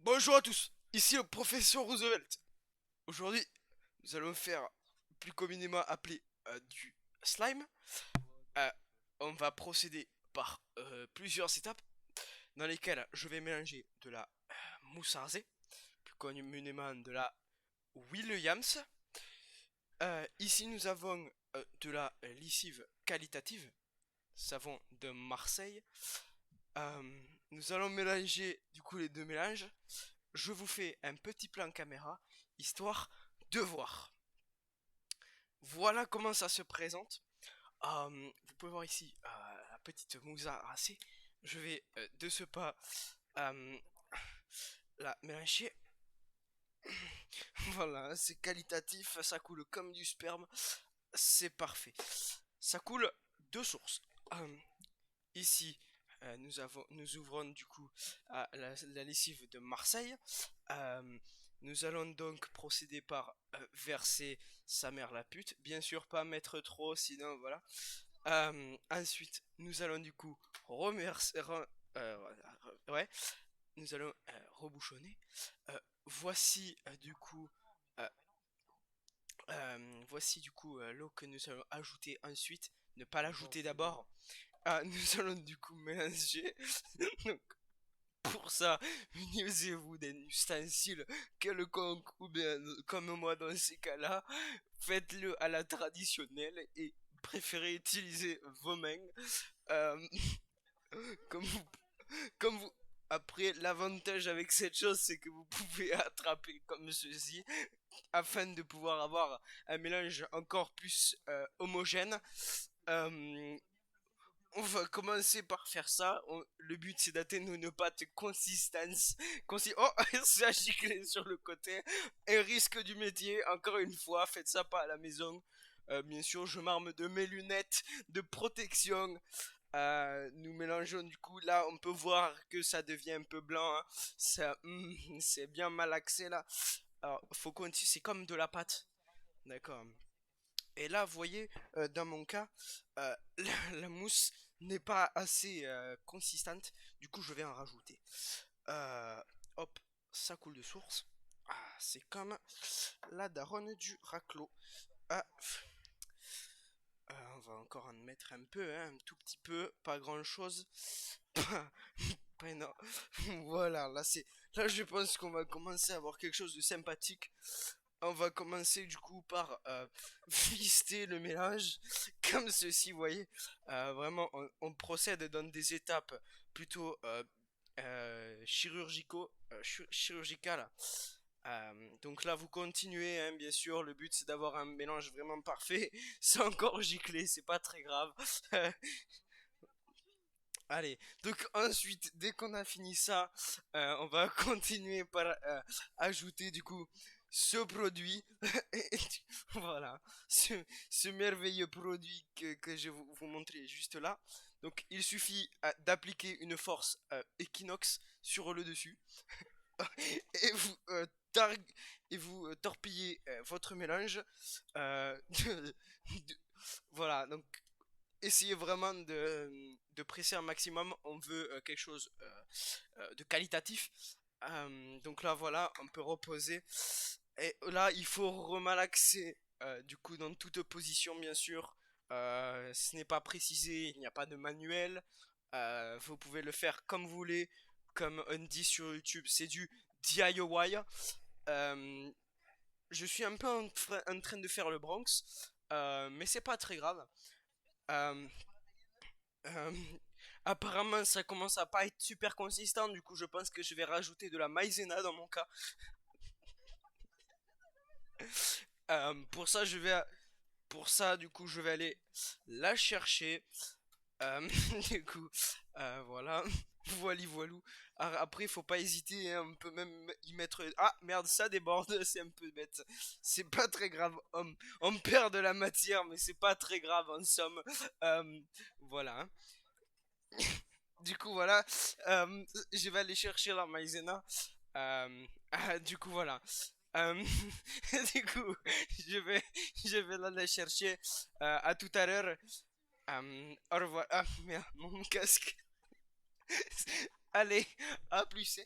Bonjour à tous, ici le professeur Roosevelt. Aujourd'hui, nous allons faire plus communément appelé du slime. Euh, on va procéder par plusieurs étapes dans lesquelles je vais mélanger de la mousse à raser, plus communément de la Williams. Ici, nous avons de la lessive qualitative, savon de Marseille. Nous allons mélanger du coup les deux mélanges. Je vous fais un petit plan caméra, histoire de voir. Voilà comment ça se présente. Vous pouvez voir ici la petite mousse à rincer. Je vais de ce pas euh, la mélanger. Voilà, c'est qualitatif, ça coule comme du sperme. C'est parfait. Ça coule de sources. Euh, Ici, nous ouvrons du coup la lessive de Marseille. Euh, Nous allons donc procéder par verser sa mère la pute. Bien sûr, pas mettre trop, sinon voilà. Ensuite, nous allons du coup remercier. Ouais, nous allons rebouchonner. Euh, voici du coup l'eau que nous allons ajouter ensuite. Ne pas l'ajouter d'abord. Nous allons du coup mélanger. Donc, pour ça, munissez-vous d'un ustensile quelconque ou bien comme moi dans ces cas-là, faites-le à la traditionnelle et préférez utiliser vos mains. Euh, comme vous, comme vous. Après, l'avantage avec cette chose, c'est que vous pouvez attraper comme ceci afin de pouvoir avoir un mélange encore plus homogène. Euh, on va commencer par faire ça. Le but c'est d'atteindre une pâte consistance. Oh, ça giclé sur le côté. Un risque du métier. Encore une fois, faites ça pas à la maison. Bien sûr, je m'arme de mes lunettes de protection. Nous mélangeons du coup. Là, on peut voir que ça devient un peu blanc, hein. C'est bien malaxé là. Alors, faut continuer. C'est comme de la pâte. D'accord. Et là, vous voyez, dans mon cas, la mousse n'est pas assez consistante. Du coup, je vais en rajouter. Euh, Hop, ça coule de source. C'est comme la daronne du raclot. Ah, on va encore en mettre un peu, hein, un tout petit peu, pas grand chose. Pas énorme. Voilà, là, je pense qu'on va commencer à avoir quelque chose de sympathique. On va commencer du coup par fister le mélange comme ceci, vous voyez. Vraiment, on procède dans des étapes plutôt chirurgicales. Donc là, vous continuez, hein, bien sûr. Le but, c'est d'avoir un mélange vraiment parfait. C'est encore giclé, c'est pas très grave. Allez, donc ensuite, dès qu'on a fini ça, on va continuer par ajouter du coup ce produit. Voilà, ce merveilleux produit que je vais vous montrer juste là. Donc il suffit d'appliquer une force Equinox sur le dessus et tar- vous torpillez votre mélange. De- voilà, donc essayez vraiment de presser un maximum. On veut quelque chose de qualitatif. Donc là, voilà, on peut reposer. Et là, il faut remalaxer du coup dans toute position, bien sûr. Ce n'est pas précisé, il n'y a pas de manuel. Vous pouvez le faire comme vous voulez, comme on dit sur YouTube. C'est du DIY. Euh, je suis un peu en train de faire le Bronx, mais c'est pas très grave. Euh, euh, Apparemment, ça commence à pas être super consistant. Du coup, je pense que je vais rajouter de la maïzena dans mon cas. Pour ça, du coup, je vais aller la chercher. Euh, du coup, voilà. Voili voilou. Après, faut pas hésiter, hein, on peut même y mettre. Ah merde, ça déborde, c'est un peu bête. C'est pas très grave. On perd de la matière, mais c'est pas très grave en somme. Voilà, hein. Du coup, voilà. Je vais aller chercher la maïzena. Du coup, voilà. Euh, du coup, je vais, je vais l'aller chercher. À tout à l'heure. Au revoir. Ah merde, mon casque. Allez, à plus.